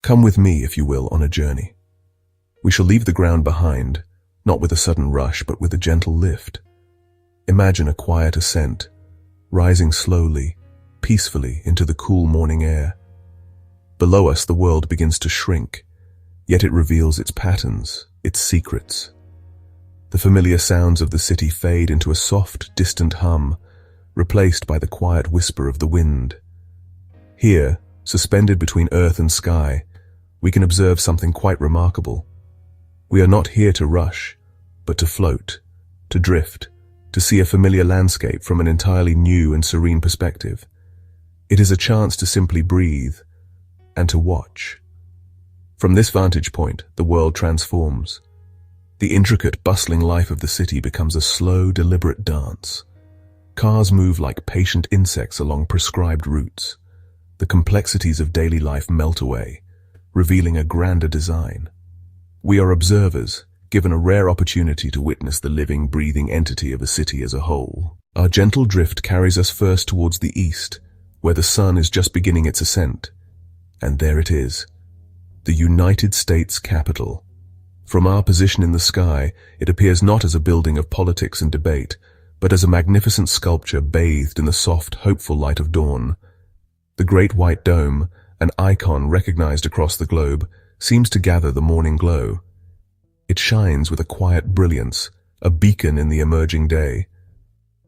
Come with me, if you will, on a journey. We shall leave the ground behind, not with a sudden rush, but with a gentle lift. Imagine a quiet ascent, rising slowly, peacefully into the cool morning air. Below us, the world begins to shrink, yet it reveals its patterns, its secrets. The familiar sounds of the city fade into a soft, distant hum, replaced by the quiet whisper of the wind. Here, suspended between earth and sky, we can observe something quite remarkable. We are not here to rush, but to float, to drift, to see a familiar landscape from an entirely new and serene perspective. It is a chance to simply breathe and to watch. From this vantage point, the world transforms. The intricate, bustling life of the city becomes a slow, deliberate dance. Cars move like patient insects along prescribed routes. The complexities of daily life melt away, revealing a grander design. We are observers, given a rare opportunity to witness the living, breathing entity of a city as a whole. Our gentle drift carries us first towards the east, where the sun is just beginning its ascent. And there it is, the United States Capitol. From our position in the sky, it appears not as a building of politics and debate, but as a magnificent sculpture bathed in the soft, hopeful light of dawn. The great white dome, an icon recognized across the globe, seems to gather the morning glow. It shines with a quiet brilliance, a beacon in the emerging day.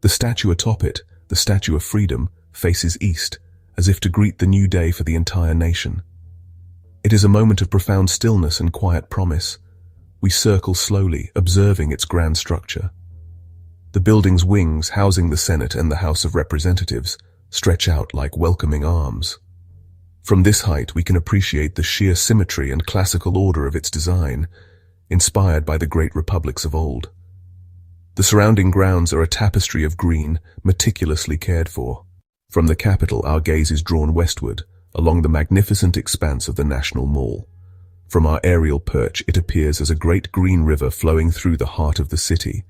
The statue atop it, the Statue of Freedom, faces east, as if to greet the new day for the entire nation. It is a moment of profound stillness and quiet promise. We circle slowly, observing its grand structure. The building's wings, housing the Senate and the House of Representatives, stretch out like welcoming arms. From this height, we can appreciate the sheer symmetry and classical order of its design, inspired by the great republics of old. The surrounding grounds are a tapestry of green, meticulously cared for. From the Capitol, our gaze is drawn westward, along the magnificent expanse of the National Mall. From our aerial perch, it appears as a great green river flowing through the heart of the city.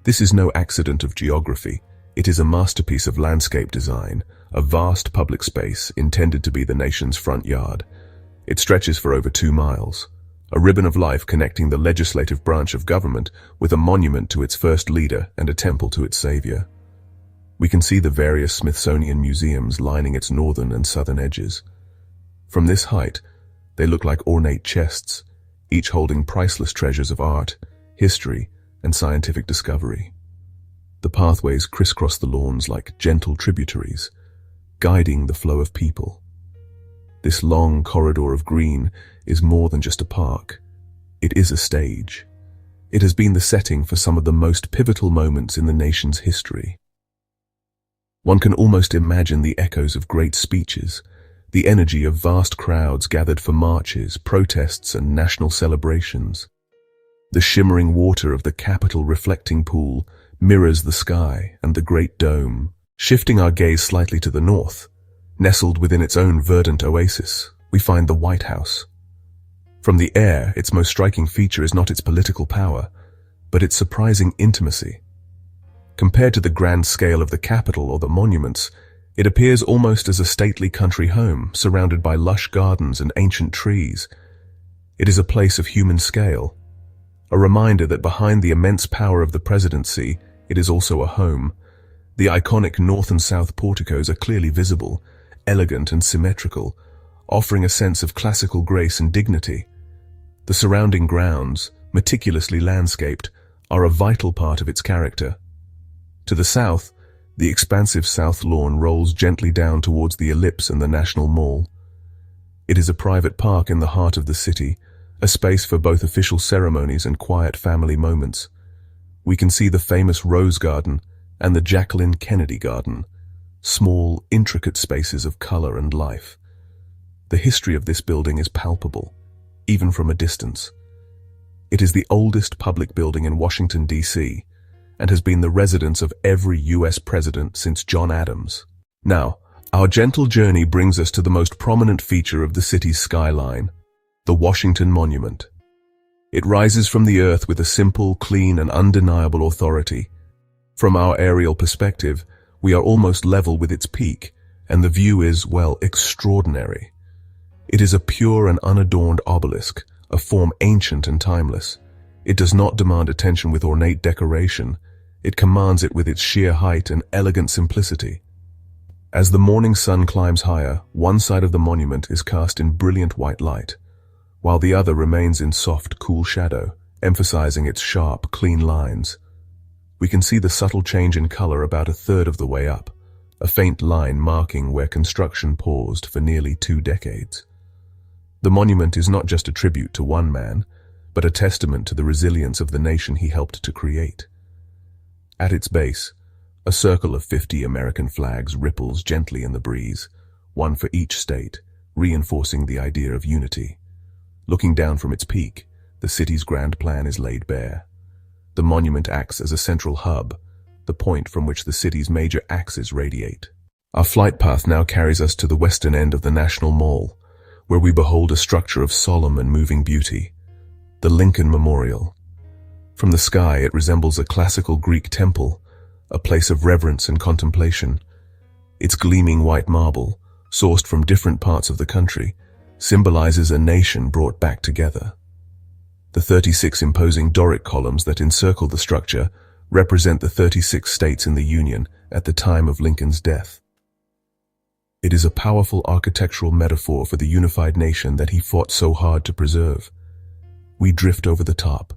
This is no accident of geography. It is a masterpiece of landscape design, a vast public space intended to be the nation's front yard. It stretches for over 2 miles, a ribbon of life connecting the legislative branch of government with a monument to its first leader and a temple to its savior. We can see the various Smithsonian museums lining its northern and southern edges. From this height, they look like ornate chests, each holding priceless treasures of art, history, and scientific discovery. The pathways crisscross the lawns like gentle tributaries, guiding the flow of people. This long corridor of green is more than just a park. It is a stage. It has been the setting for some of the most pivotal moments in the nation's history. One can almost imagine the echoes of great speeches, the energy of vast crowds gathered for marches, protests, and national celebrations. The shimmering water of the Capitol reflecting pool mirrors the sky and the great dome. Shifting our gaze slightly to the north, nestled within its own verdant oasis, we find the White House. From the air, its most striking feature is not its political power, but its surprising intimacy. Compared to the grand scale of the Capitol or the monuments, it appears almost as a stately country home, surrounded by lush gardens and ancient trees. It is a place of human scale, a reminder that behind the immense power of the presidency, it is also a home. The iconic north and south porticos are clearly visible, elegant and symmetrical, offering a sense of classical grace and dignity. The surrounding grounds, meticulously landscaped, are a vital part of its character. To the south, the expansive South Lawn rolls gently down towards the Ellipse and the National Mall. It is a private park in the heart of the city, a space for both official ceremonies and quiet family moments. We can see the famous Rose Garden and the Jacqueline Kennedy Garden, small, intricate spaces of color and life. The history of this building is palpable, even from a distance. It is the oldest public building in Washington, D.C., and has been the residence of every U.S. president since John Adams. Now, our gentle journey brings us to the most prominent feature of the city's skyline, the Washington Monument. It rises from the earth with a simple, clean, and undeniable authority. From our aerial perspective, we are almost level with its peak, and the view is, well, extraordinary. It is a pure and unadorned obelisk, a form ancient and timeless. It does not demand attention with ornate decoration. It commands it with its sheer height and elegant simplicity. As the morning sun climbs higher, one side of the monument is cast in brilliant white light, while the other remains in soft, cool shadow, emphasizing its sharp, clean lines. We can see the subtle change in color about a third of the way up, a faint line marking where construction paused for nearly 2 decades. The monument is not just a tribute to one man, but a testament to the resilience of the nation he helped to create. At its base, a circle of 50 American flags ripples gently in the breeze, one for each state, reinforcing the idea of unity. Looking down from its peak, the city's grand plan is laid bare. The monument acts as a central hub, the point from which the city's major axes radiate. Our flight path now carries us to the western end of the National Mall, where we behold a structure of solemn and moving beauty, the Lincoln Memorial. From the sky, it resembles a classical Greek temple, a place of reverence and contemplation. Its gleaming white marble, sourced from different parts of the country, symbolizes a nation brought back together. The 36 imposing Doric columns that encircle the structure represent the 36 states in the Union at the time of Lincoln's death. It is a powerful architectural metaphor for the unified nation that he fought so hard to preserve. We drift over the top,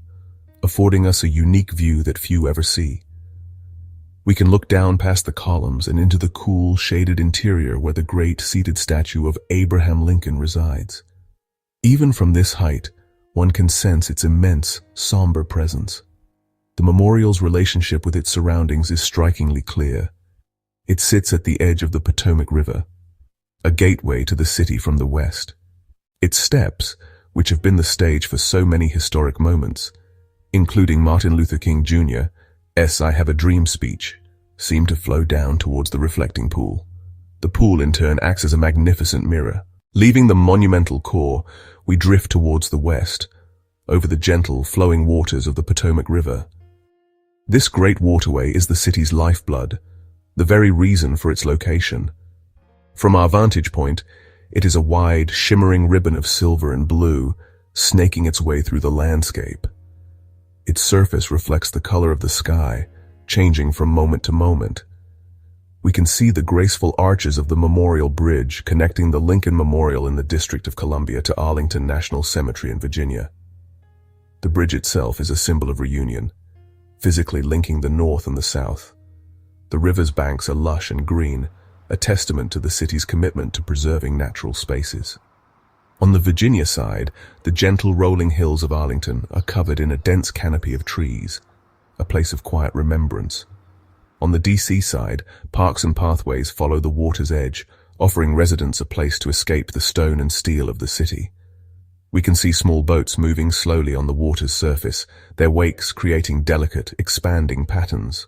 affording us a unique view that few ever see. We can look down past the columns and into the cool, shaded interior where the great seated statue of Abraham Lincoln resides. Even from this height, one can sense its immense, somber presence. The memorial's relationship with its surroundings is strikingly clear. It sits at the edge of the Potomac River, a gateway to the city from the west. Its steps, which have been the stage for so many historic moments, including Martin Luther King Jr.'s "I Have a Dream" speech, seem to flow down towards the reflecting pool. The pool in turn acts as a magnificent mirror. Leaving the monumental core, we drift towards the west, over the gentle, flowing waters of the Potomac River. This great waterway is the city's lifeblood, the very reason for its location. From our vantage point, it is a wide, shimmering ribbon of silver and blue, snaking its way through the landscape. Its surface reflects the color of the sky, changing from moment to moment. We can see the graceful arches of the Memorial Bridge connecting the Lincoln Memorial in the District of Columbia to Arlington National Cemetery in Virginia. The bridge itself is a symbol of reunion, physically linking the North and the South. The river's banks are lush and green, a testament to the city's commitment to preserving natural spaces. On the Virginia side, the gentle rolling hills of Arlington are covered in a dense canopy of trees, a place of quiet remembrance. On the DC side, parks and pathways follow the water's edge, offering residents a place to escape the stone and steel of the city. We can see small boats moving slowly on the water's surface, their wakes creating delicate, expanding patterns.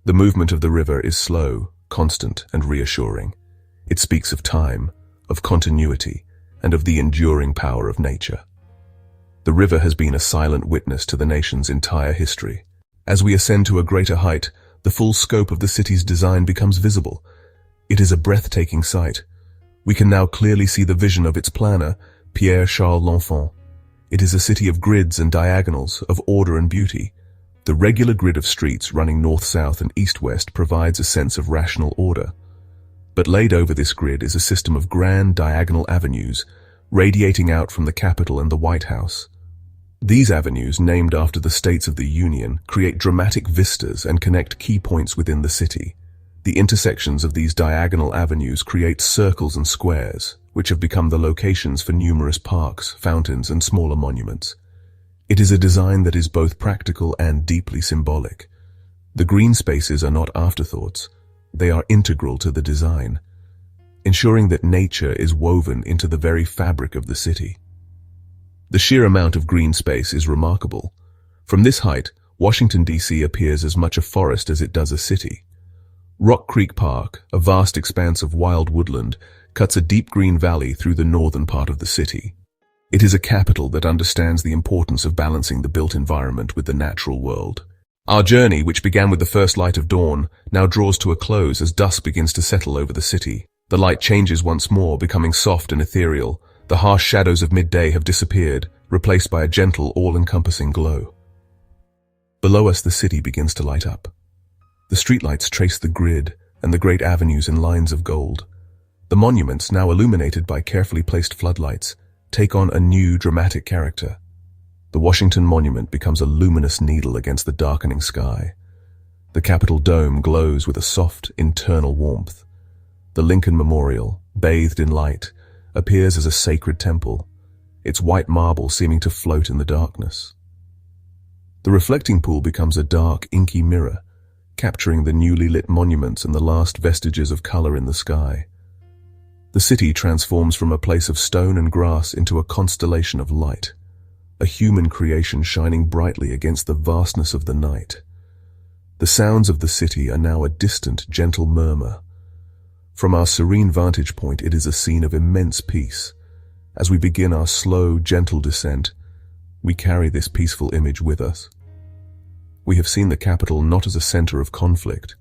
The movement of the river is slow, constant, and reassuring. It speaks of time, of continuity, and of the enduring power of nature. The river has been a silent witness to the nation's entire history. As we ascend to a greater height, the full scope of the city's design becomes visible. It is a breathtaking sight. We can now clearly see the vision of its planner, Pierre Charles L'Enfant. It is a city of grids and diagonals, of order and beauty. The regular grid of streets running north-south and east-west provides a sense of rational order. But laid over this grid is a system of grand diagonal avenues, radiating out from the Capitol and the White House. These avenues, named after the states of the Union, create dramatic vistas and connect key points within the city. The intersections of these diagonal avenues create circles and squares, which have become the locations for numerous parks, fountains, and smaller monuments. It is a design that is both practical and deeply symbolic. The green spaces are not afterthoughts. They are integral to the design, ensuring that nature is woven into the very fabric of the city. The sheer amount of green space is remarkable. From this height, Washington, D.C. appears as much a forest as it does a city. Rock Creek Park, a vast expanse of wild woodland, cuts a deep green valley through the northern part of the city. It is a capital that understands the importance of balancing the built environment with the natural world. Our journey, which began with the first light of dawn, now draws to a close as dusk begins to settle over the city. The light changes once more, becoming soft and ethereal, The harsh shadows of midday have disappeared, replaced by a gentle, all-encompassing glow. Below us, the city begins to light up. The streetlights trace the grid and the great avenues in lines of gold. The monuments, now illuminated by carefully placed floodlights, take on a new, dramatic character. The Washington Monument becomes a luminous needle against the darkening sky. The Capitol dome glows with a soft, internal warmth. The Lincoln Memorial, bathed in light, appears as a sacred temple, its white marble seeming to float in the darkness. The reflecting pool becomes a dark, inky mirror, capturing the newly lit monuments and the last vestiges of color in the sky. The city transforms from a place of stone and grass into a constellation of light, a human creation shining brightly against the vastness of the night. The sounds of the city are now a distant, gentle murmur. From our serene vantage point, it is a scene of immense peace. As we begin our slow, gentle descent, we carry this peaceful image with us. We have seen the Capitol not as a center of conflict,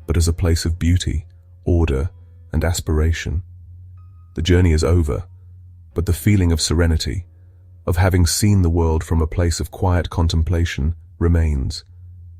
but as a place of beauty, order, and aspiration. The journey is over, but the feeling of serenity, of having seen the world from a place of quiet contemplation, remains.